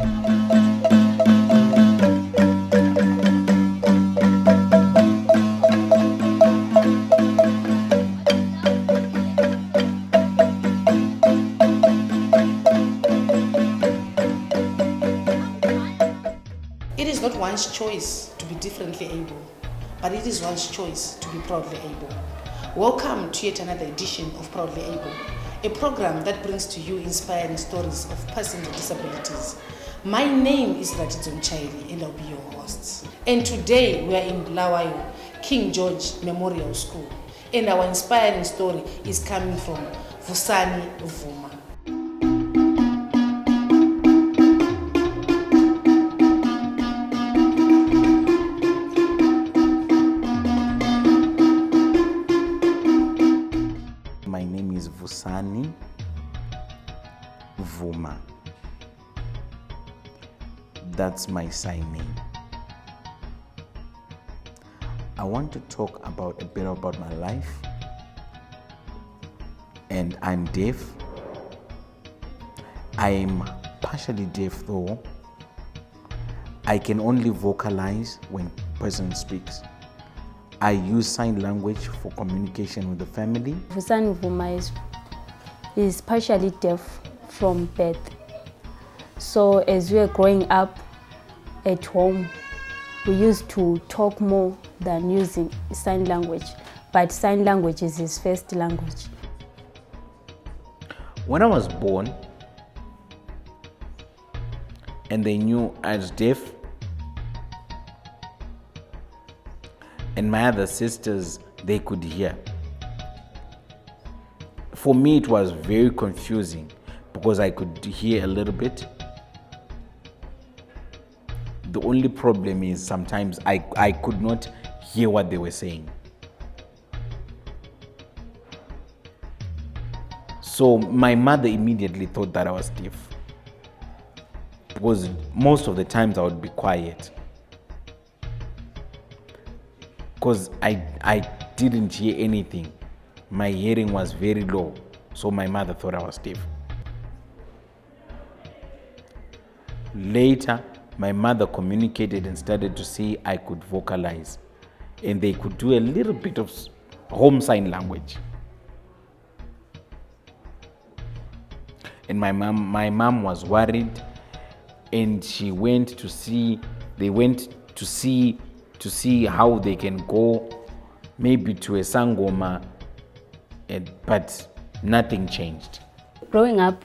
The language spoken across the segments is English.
It is not one's choice to be differently able, but it is one's choice to be proudly able. Welcome to yet another edition of Proudly Able, a program that brings to you inspiring stories of persons with disabilities. My name is Ratizon Chaili and I'll be your host. And today we are in Bulawayo, King George Memorial School. And our inspiring story is coming from Vusani, Vuma. My name is Vusani Vuma. That's my sign name. I want to talk about a bit about my life. And I'm deaf. I'm partially deaf though. I can only vocalize when person speaks. I use sign language for communication with the family. Vusani Vuma is partially deaf from birth. So as we were growing up at home, we used to talk more than using sign language, but sign language is his first language. When I was born, and they knew I was deaf, and my other sisters, they could hear. For me, it was very confusing because I could hear a little bit. The only problem is sometimes I could not hear what they were saying. So my mother immediately thought that I was deaf because most of the times I would be quiet because I didn't hear anything. My hearing was very low, so my mother thought I was deaf. Later, my mother communicated and started to see I could vocalize, and they could do a little bit of home sign language. And my mom was worried, and she went to see. They went to see how they can go, maybe to a sangoma, but nothing changed. Growing up,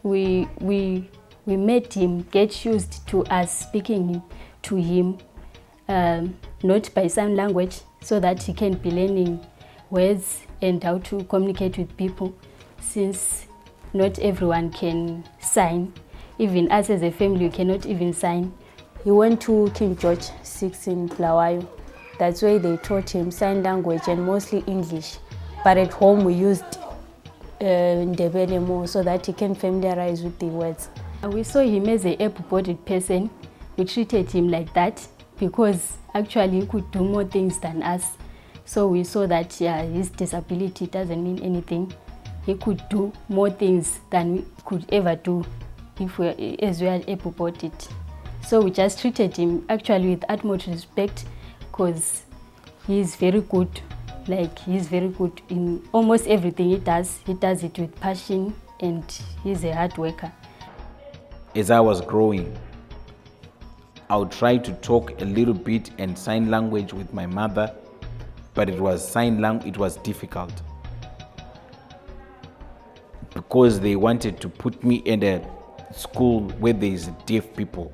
we made him get used to us speaking to him, not by sign language, so that he can be learning words and how to communicate with people, since not everyone can sign. Even us as a family, we cannot even sign. He went to King George 6 in Bulawayo. That's where they taught him sign language and mostly English. But at home we used Ndebele more so that he can familiarize with the words. We saw him as an able-bodied person. We treated him like that because actually he could do more things than us. So we saw that his disability doesn't mean anything. He could do more things than we could ever do as we are able-bodied. So we just treated him actually with utmost respect because he's very good. Like, he's very good in almost everything he does. He does it with passion and he's a hard worker. As I was growing, I would try to talk a little bit in sign language with my mother, but it was difficult because they wanted to put me in a school where there is deaf people.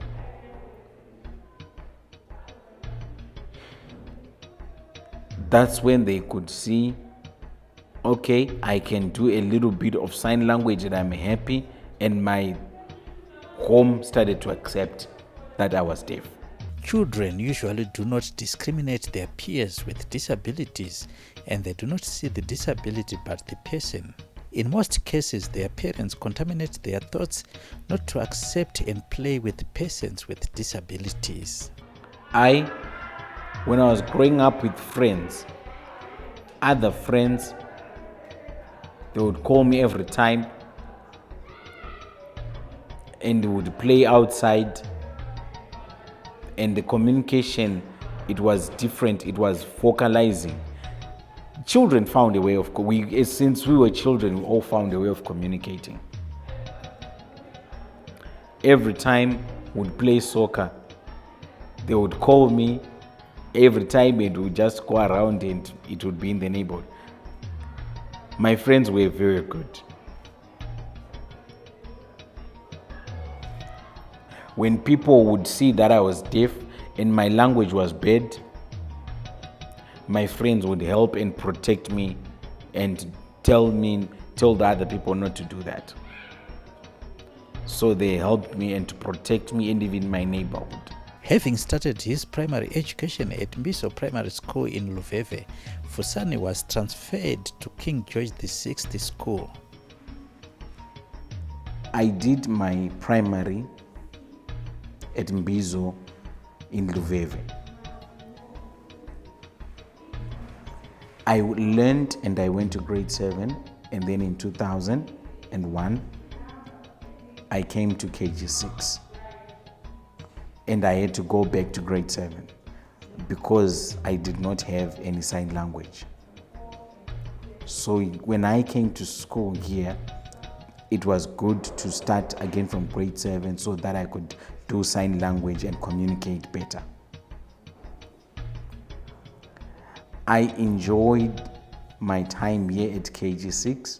That's when they could see, okay, I can do a little bit of sign language and I'm happy, and my home started to accept that I was deaf. Children usually do not discriminate their peers with disabilities, and they do not see the disability but the person. In most cases, their parents contaminate their thoughts not to accept and play with persons with disabilities. When I was growing up with friends, other friends, they would call me every time and would play outside, and the communication, it was different. It was vocalizing. Children found a way of, since we were children, we all found a way of communicating. Every time we'd play soccer, they would call me. Every time it would just go around and it would be in the neighborhood. My friends were very good. When people would see that I was deaf and my language was bad, my friends would help and protect me and tell the other people not to do that. So they helped me and to protect me and even my neighborhood. Having started his primary education at Mbiso Primary School in Luveve, Vusani was transferred to King George VI School. I did my primary at Mbiso in Luveve. I learned and I went to grade 7, and then in 2001 I came to KG6, and I had to go back to grade 7 because I did not have any sign language. So when I came to school here, it was good to start again from grade 7 so that I could do sign language and communicate better. I enjoyed my time here at KG6.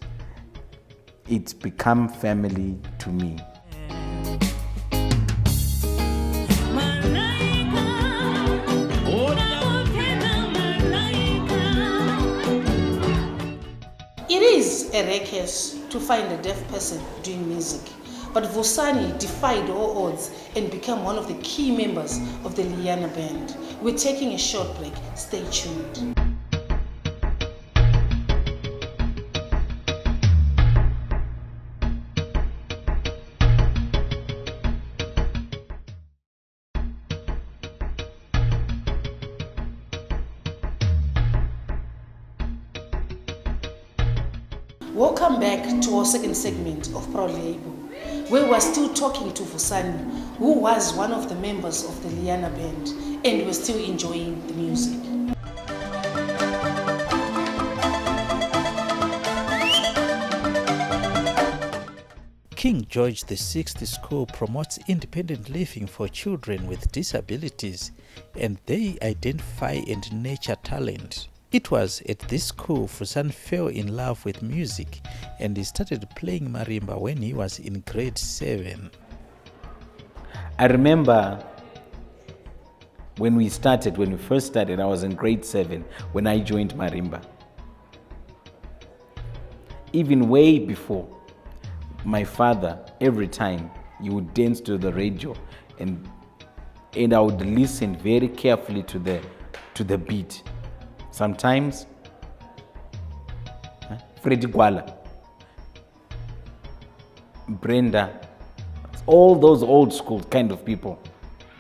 It's become family to me. It is a rare case to find a deaf person doing music, but Vusani defied all odds and became one of the key members of the Liana band. We're taking a short break. Stay tuned. Welcome back to our second segment of Proudly Able, where we're still talking to Vusani, who was one of the members of the Liana band, and we're still enjoying the music. King George VI School promotes independent living for children with disabilities, and they identify and nurture talent. It was at this school Vusani fell in love with music, and he started playing marimba when he was in grade 7. I remember when we first started, I was in grade 7 when I joined marimba. Even way before, my father, every time he would dance to the radio, and I would listen very carefully to the beat. Sometimes Freddy Gwala, Brenda, all those old school kind of people.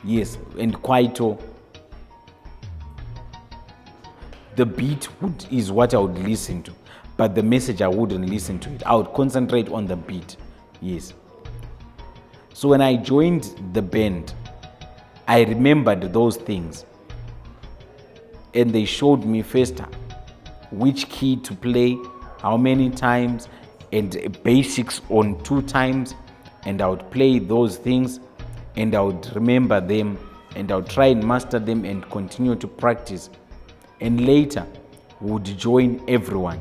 Yes, and Kwaito. The beat is what I would listen to, but the message I wouldn't listen to it. I would concentrate on the beat. Yes. So when I joined the band, I remembered those things. And they showed me first which key to play, how many times, and basics on 2 times. And I would play those things, and I would remember them, and I would try and master them and continue to practice. And later, would join everyone.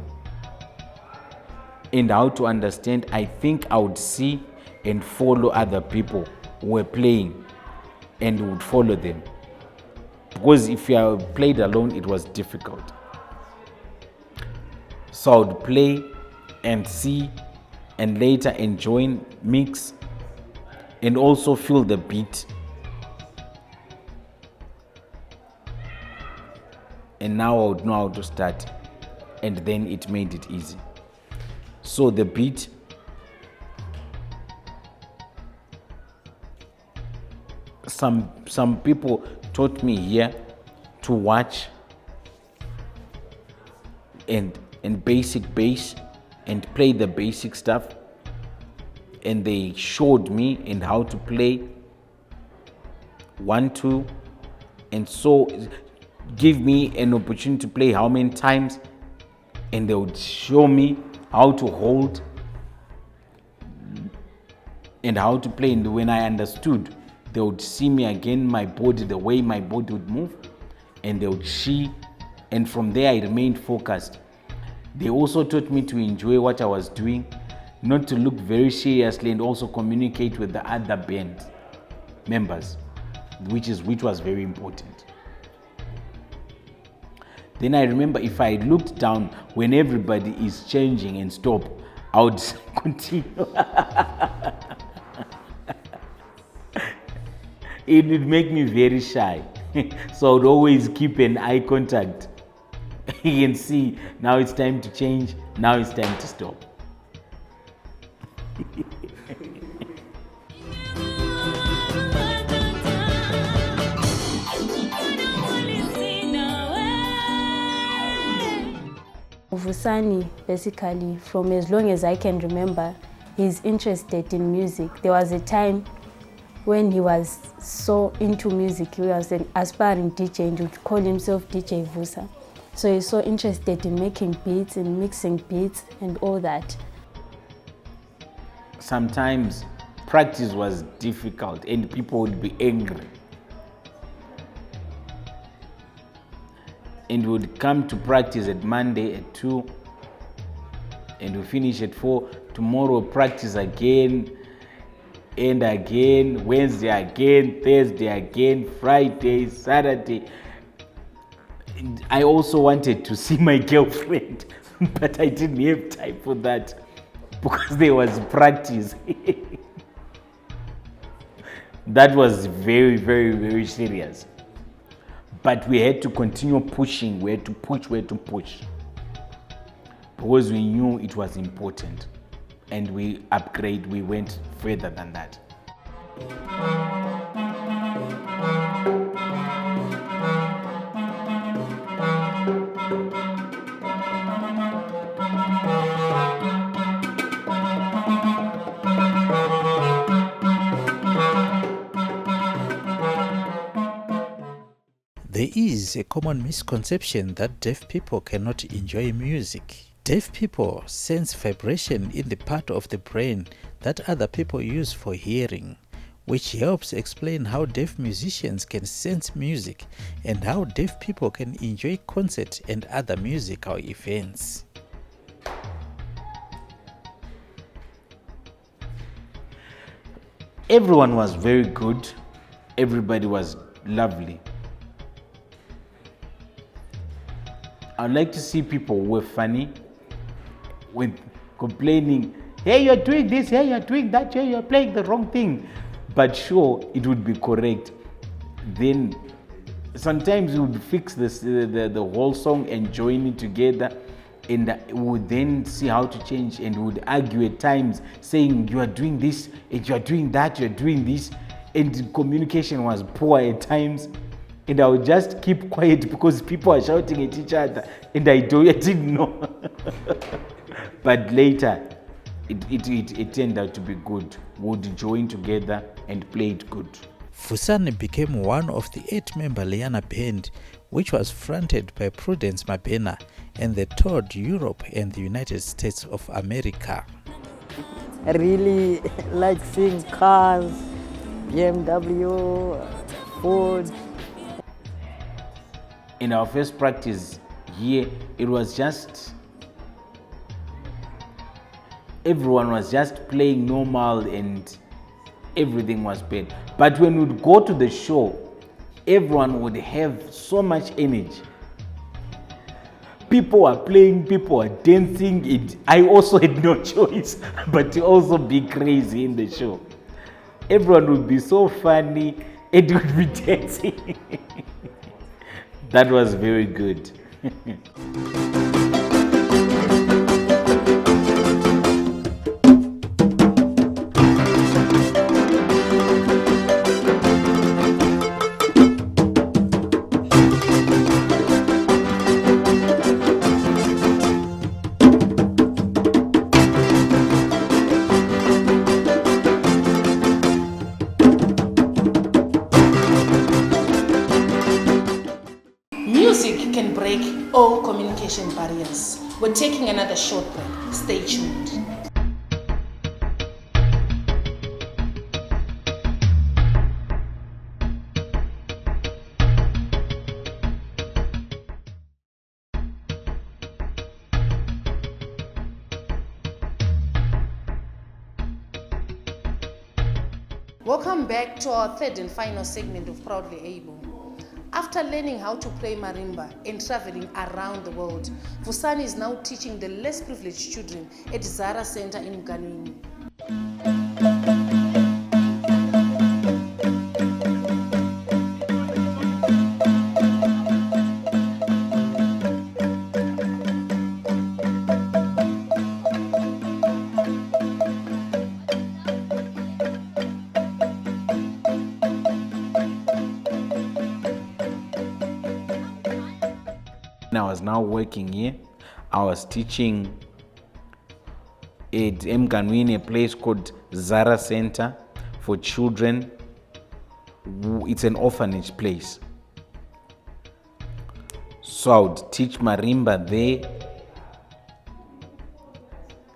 And how to understand, I think I would see and follow other people who were playing, and would follow them. Because if you played alone, it was difficult. So I would play and see, and later enjoy, mix, and also feel the beat. And now I would know how to start, and then it made it easy. So the beat, some people taught me here to watch and basic bass and play the basic stuff, and they showed me and how to play 1, 2, and so give me an opportunity to play how many times, and they would show me how to hold and how to play. And when I understood, they would see me again, my body, the way my body would move, and they would see, and from there I remained focused. They also taught me to enjoy what I was doing, not to look very seriously, and also communicate with the other band members, which was very important. Then I remember if I looked down when everybody is changing and stop, I would continue. It would make me very shy. So I would always keep an eye contact. You can see, now it's time to change, now it's time to stop. Vusani, basically, from as long as I can remember, he's interested in music. There was a time when he was so into music. He was an aspiring DJ and would call himself DJ Vusa. So he's so interested in making beats and mixing beats and all that. Sometimes practice was difficult and people would be angry. And we would come to practice at Monday at 2 and we finish at 4. Tomorrow practice again and again, Wednesday again, Thursday again, Friday, Saturday. And I also wanted to see my girlfriend, but I didn't have time for that because there was practice. That was very, very, very serious. But we had to continue pushing, we had to push, because we knew it was important, and we went further than that. There is a common misconception that deaf people cannot enjoy music. Deaf people sense vibration in the part of the brain that other people use for hearing, which helps explain how deaf musicians can sense music and how deaf people can enjoy concerts and other musical events. Everyone was very good. Everybody was lovely. I'd like to see people who were funny, when complaining, hey, you're doing this, hey, you're doing that, hey, you're playing the wrong thing. But sure, it would be correct. Then sometimes we would fix this, the whole song and join it together, and we would then see how to change, and we would argue at times saying, you are doing this, and you are doing that, you're doing this, and communication was poor at times. And I would just keep quiet because people are shouting at each other, and I didn't know. But later, it turned out to be good. We would join together and play it good. Vusani became one of the 8-member Liana band, which was fronted by Prudence Mabena, and they toured Europe and the United States of America. I really like seeing cars, BMW, Ford. In our first practice here, everyone was just playing normal and everything was bad. But when we'd go to the show, everyone would have so much energy. People are playing, people are dancing. I also had no choice but to also be crazy in the show. Everyone would be so funny, it would be dancing. That was very good. can break all communication barriers. We're taking another short break. Stay tuned. Welcome back to our third and final segment of Proudly Able. After learning how to play marimba and traveling around the world, Vusani is now teaching the less privileged children at Zara Center in Mganwini. I was now working here. I was teaching at Mganwini, a place called Zara Center for children. It's an orphanage place. So I would teach marimba there.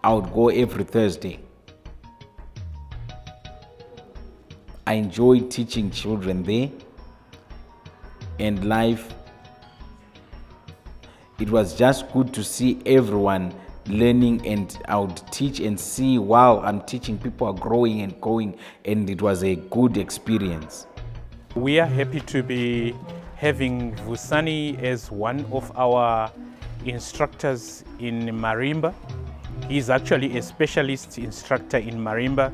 I would go every Thursday. I enjoyed teaching children there, and life. It was just good to see everyone learning, and I would teach and see while I'm teaching, people are growing and going, and it was a good experience. We are happy to be having Vusani as one of our instructors in marimba. He's actually a specialist instructor in marimba.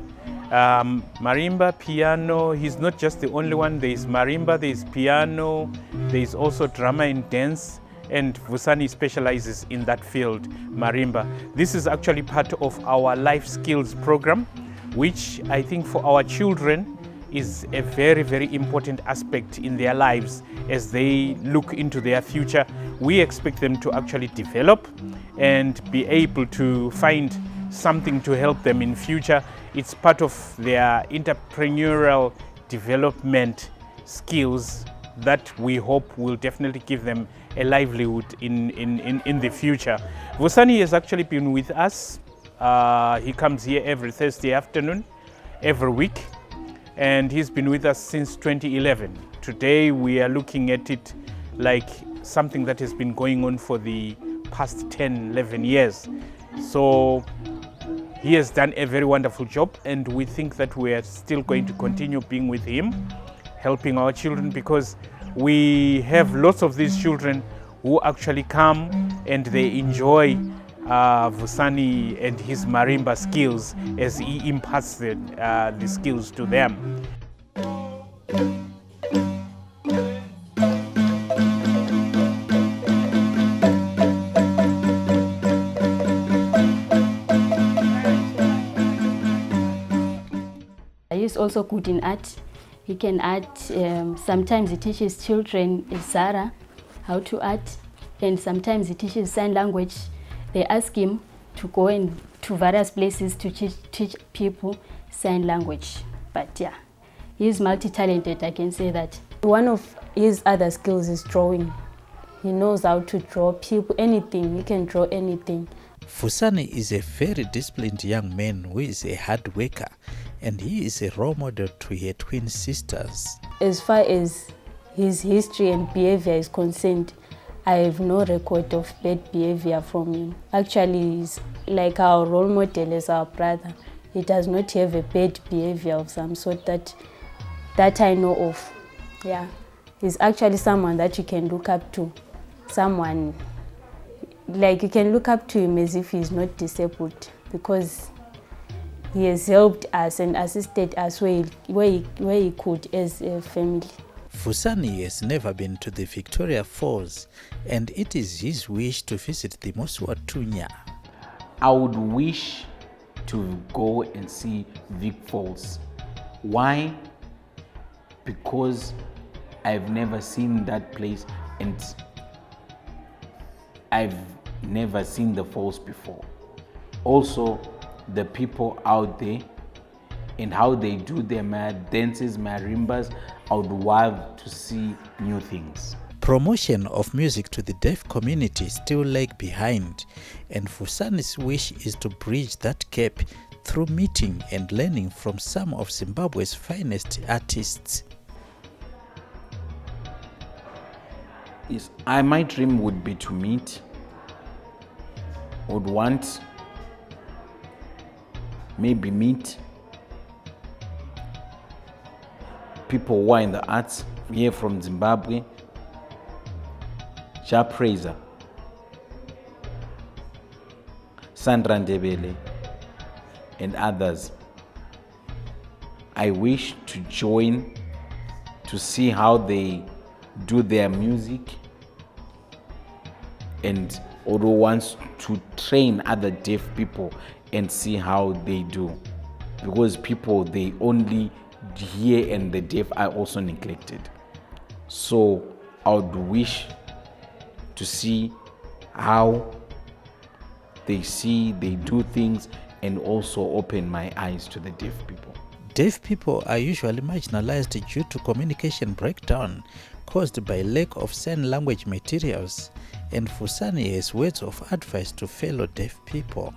Marimba, piano, he's not just the only one. There is marimba, there is piano, there is also drama and dance. And Vusani specializes in that field, marimba. This is actually part of our life skills program, which I think for our children is a very, very important aspect in their lives as they look into their future. We expect them to actually develop and be able to find something to help them in future. It's part of their entrepreneurial development skills that we hope will definitely give them a livelihood in the future. Vusani has actually been with us. He comes here every Thursday afternoon, every week, and he's been with us since 2011. Today we are looking at it like something that has been going on for the past 10, 11 years. So he has done a very wonderful job, and we think that we are still going to continue being with him, helping our children, because we have lots of these children who actually come and they enjoy Vusani and his marimba skills as he imparts the skills to them. He's also good in art. He can art. Sometimes he teaches children in Zara how to art, and sometimes he teaches sign language. They ask him to go to various places to teach people sign language. But yeah, he's multi-talented, I can say that. One of his other skills is drawing. He knows how to draw people, anything. He can draw anything. Vusani is a very disciplined young man who is a hard worker, and he is a role model to her twin sisters. As far as his history and behavior is concerned, I have no record of bad behavior from him. Actually, he's like our role model as our brother. He does not have a bad behavior of some sort that I know of. Yeah, he's actually someone that you can look up to. Someone, like you can look up to him as if he's not disabled, because he has helped us and assisted us where he could as a family. Vusani has never been to the Victoria Falls, and it is his wish to visit the Moswatunya. I would wish to go and see Vic Falls. Why? Because I've never seen that place, and I've never seen the falls before. Also, the people out there and how they do their dances, marimbas, I would love to see new things. Promotion of music to the deaf community still lag behind, and Vusani's wish is to bridge that gap through meeting and learning from some of Zimbabwe's finest artists. Yes, my dream would be to meet, would want, maybe meet people who are in the arts here from Zimbabwe, Ja Praiser, Sandra Ndebele, and others. I wish to join to see how they do their music, and also wants to train other deaf people and see how they do, because people, they only hear and the deaf are also neglected. So I would wish to see how they see, they do things, and also open my eyes to the deaf people. Deaf people are usually marginalized due to communication breakdown caused by lack of sign language materials, and Vusani has words of advice to fellow deaf people.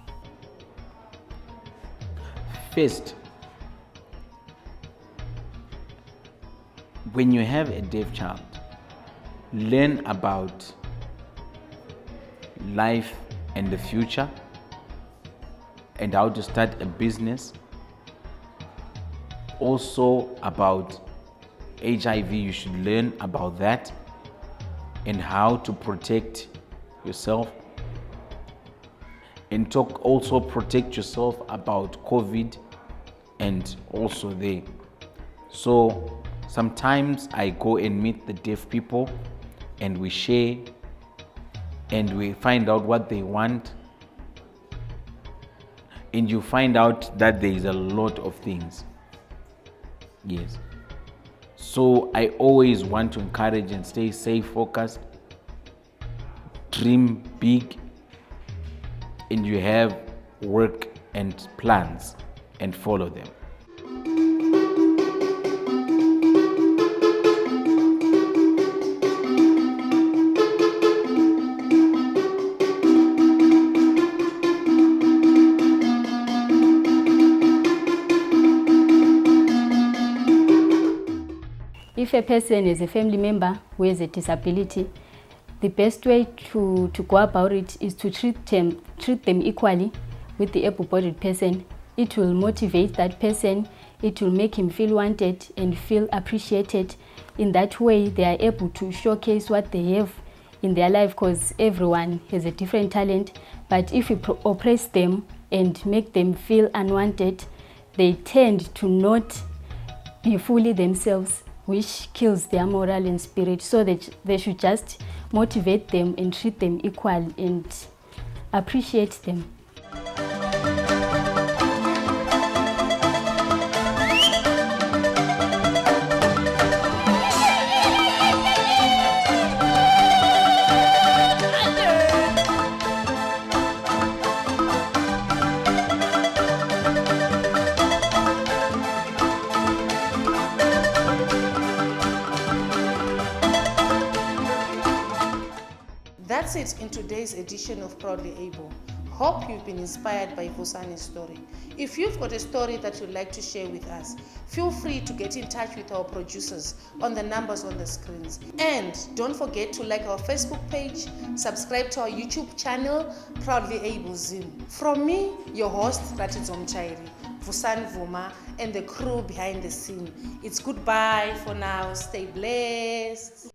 First, when you have a deaf child, learn about life and the future and how to start a business. Also about HIV, you should learn about that and how to protect yourself, and also protect yourself about COVID and also there. So sometimes I go and meet the deaf people and we share and we find out what they want, and you find out that there is a lot of things. Yes. So I always want to encourage and stay safe, focused, dream big, and you have work and plans and follow them. If a person is a family member who has a disability, the best way to go about it is to treat them equally with the able-bodied person. It will motivate that person, it will make him feel wanted and feel appreciated. In that way, they are able to showcase what they have in their life, because everyone has a different talent. But if we oppress them and make them feel unwanted, they tend to not be fully themselves, which kills their moral and spirit. So that they should just motivate them and treat them equal and appreciate them. That's it in today's edition of Proudly Able. Hope you've been inspired by Vusani's story. If you've got a story that you'd like to share with us, feel free to get in touch with our producers on the numbers on the screens. And don't forget to like our Facebook page, subscribe to our YouTube channel, Proudly Able Zim. From me, your host, Ratizom Chairi, Vusani Vuma, and the crew behind the scene. It's goodbye for now. Stay blessed.